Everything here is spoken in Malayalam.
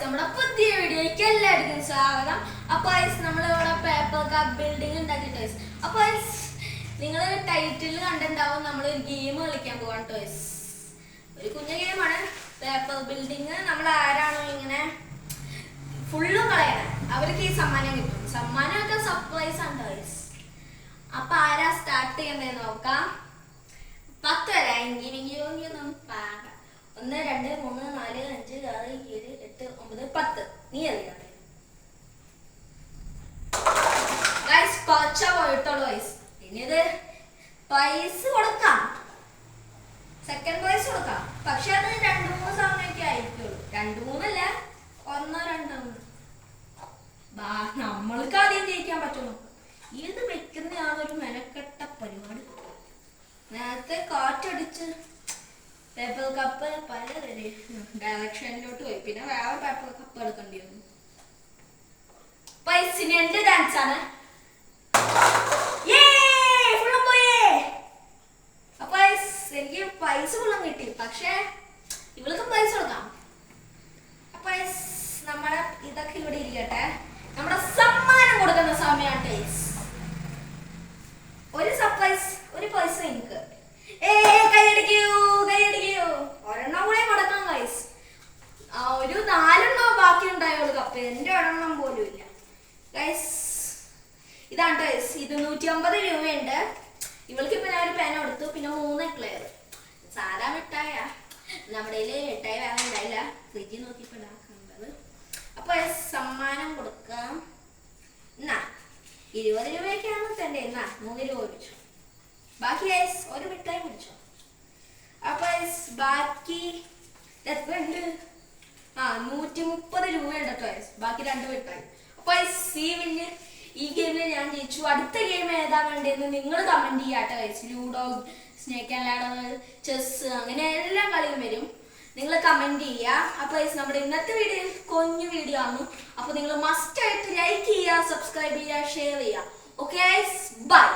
നമ്മുടെ പുതിയ വീഡിയോയ്ക്ക് എല്ലാവർക്കും സ്വാഗതം. അപ്പോൾ നമ്മളിവിടെ പേപ്പർ കപ്പ് ബിൽഡിംഗ് ഉണ്ടാക്കി ടോയ്സ്. അപ്പോൾ നിങ്ങൾ ടൈറ്റിൽ കണ്ടിട്ടുണ്ടാവും നമ്മൾ ഒരു ഗെയിം കളിക്കാൻ പോവാണ് ടോയ്സ്. ഒരു കുഞ്ഞു ഗെയിമാണ് പേപ്പർ ബിൽഡിങ്. നമ്മൾ ആരാണോ ഇങ്ങനെ ഫുള്ളും കളയണം അവർക്ക് ഈ സമ്മാനം കിട്ടും. സമ്മാനമൊക്കെ സർപ്രൈസ് ആണ് ടോയ്സ്. അപ്പൊ ആരാ സ്റ്റാർട്ട് ചെയ്യണ്ടേന്ന് നോക്കാം. 10 വരെ എങ്കിലും പാടാം. 1 2 3 4 5 6 7 8 9 10. നീ അറിയാം ഗൈസ്. കുറച്ച പോയിട്ടുള്ളൂ ഗൈസ്. ഇനി ഇത് പൈസ കൊടുക്കാം, സെക്കൻഡ് പ്രൈസ് കൊടുക്കാം. പക്ഷെ അത് 2-3 സമയമൊക്കെ ആയിരിക്കുള്ളൂ. 2-3 അല്ല, 1-2. നമ്മൾക്ക് ആദ്യം ജയിക്കാൻ പറ്റുള്ളൂ. ഇത് വെക്കുന്നതാണ് ഒരു മെനക്കെട്ട പരിപാടി. നേരത്തെ കാറ്റടിച്ച് പേപ്പർ കപ്പ് പല ഡയറക്ഷനിലോട്ട് പോയി. പിന്നെ വേറെ പേപ്പർ കപ്പ് എടുക്കേണ്ടി വന്നു. പൈസന് എന്റെ ഡാൻസ് ആണ്. അപ്പൊ എനിക്ക് പൈസ ഫുള്ളും കിട്ടി. പക്ഷെ ഇവൾക്ക് പൈസ കൊടുക്കാം. അപ്പൊ നമ്മുടെ ഇതൊക്കെ ഇവിടെ ഇരിക്കട്ടെ. നമ്മുടെ സമ്മാനം കൊടുക്കുന്ന സമയമാണ് ടൈസ്. ഒരു സർപ്രൈസ്, ഒരു പൈസ എനിക്ക്. കൈയടിക്കൂ. ഒരെണ്ണം കൂടെ കൊടുക്കാം ഗൈസ്. ഒരു 4 ബാക്കി ഉണ്ടായുള്ളൂ കപ്പ്. എന്റെ ഒരെണ്ണം പോലും ഇല്ല ഗൈസ്. ഇതാണ് ഗൈസ്. ഇത് 150 രൂപയുണ്ട്. ഇവൾക്ക് ഇപ്പൊ ഞാൻ ഒരു പേന കൊടുത്തു. പിന്നെ 3 എക്ലെയർ. സാധാ മിഠായ. നമ്മുടെ മിഠായി വേറെ ഉണ്ടായില്ല. ഫ്രിഡ്ജിൽ നോക്കിയപ്പോ ഉണ്ടാക്കുന്നത്. അപ്പൊ സമ്മാനം കൊടുക്കാം. എന്നാ 20 രൂപയൊക്കെയാണ് തന്റെ. എന്നാ 3 രൂപ പിടിച്ചു. ബാക്കി ഒരു മിഠായി പിടിച്ചോ. അപ്പൊ ബാക്കി 130 രൂപയുണ്ട് കേട്ടോ. ബാക്കി 2 മിഠായി. അപ്പൊ ഈ ഗെയിമിൽ ഞാൻ ജയിച്ചു. അടുത്ത ഗെയിം ഏതാ വേണ്ടതെന്ന് നിങ്ങൾ കമന്റ് ചെയ്യാട്ടോ. Ludo, snake and ladder, chess, അങ്ങനെ എല്ലാ കളിയും വരും. നിങ്ങൾ കമന്റ് ചെയ്യുക. അപ്പൊ നമ്മുടെ ഇന്നത്തെ വീഡിയോ കുഞ്ഞു വീഡിയോ ആണ്. അപ്പൊ നിങ്ങൾ മസ്റ്റ് ആയിട്ട് ലൈക്ക് ചെയ്യുക, സബ്സ്ക്രൈബ് ചെയ്യുക, ഷെയർ ചെയ്യുക. Okay, by.